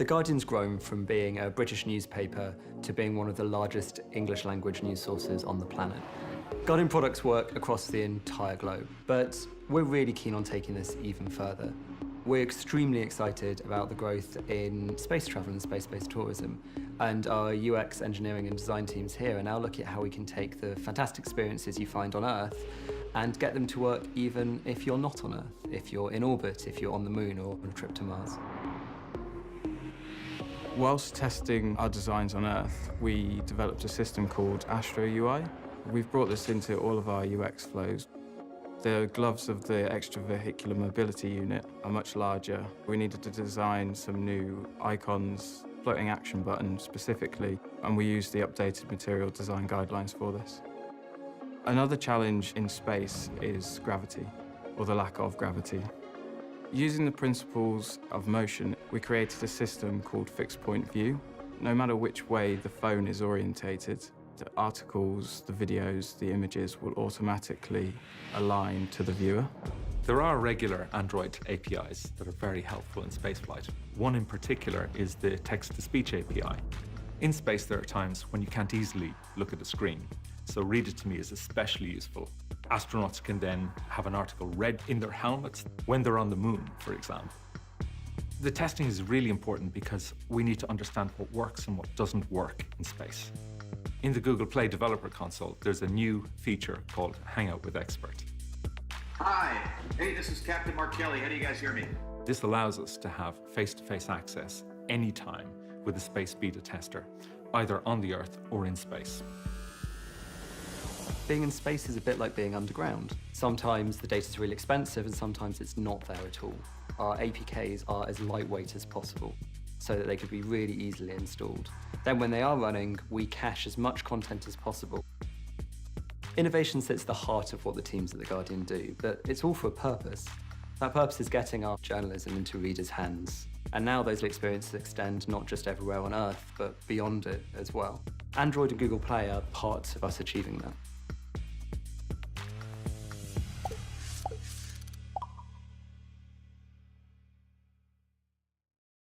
The Guardian's grown from being a British newspaper to being one of the largest English language news sources on the planet. Guardian products work across the entire globe, but we're really keen on taking this even further. We're extremely excited about the growth in space travel and space-based tourism, and our UX engineering and design teams here are now looking at how we can take the fantastic experiences you find on Earth and get them to work even if you're not on Earth, if you're in orbit, if you're on the Moon or on a trip to Mars. Whilst testing our designs on Earth, we developed a system called Astro UI. We've brought this into all of our UX flows. The gloves of the extravehicular mobility unit are much larger. We needed to design some new icons, floating action buttons specifically, and we used the updated material design guidelines for this. Another challenge in space is gravity, or the lack of gravity. Using the principles of motion, we created a system called fixed point view. No matter which way the phone is orientated, the articles, the videos, the images will automatically align to the viewer. There are regular Android APIs that are very helpful in spaceflight. One in particular is the text-to-speech API. In space, there are times when you can't easily look at a screen, so Read It To Me is especially useful. Astronauts can then have an article read in their helmets when they're on the Moon, for example. The testing is really important because we need to understand what works and what doesn't work in space. In the Google Play Developer Console, there's a new feature called Hangout with Expert. Hi, hey, this is Captain Mark Kelly. How do you guys hear me? This allows us to have face-to-face access anytime with a space beta tester, either on the Earth or in space. Being in space is a bit like being underground. Sometimes the data's really expensive and sometimes it's not there at all. Our APKs are as lightweight as possible so that they could be really easily installed. Then when they are running, we cache as much content as possible. Innovation sits at the heart of what the teams at The Guardian do, but it's all for a purpose. That purpose is getting our journalism into readers' hands. And now those experiences extend not just everywhere on Earth, but beyond it as well. Android and Google Play are parts of us achieving that.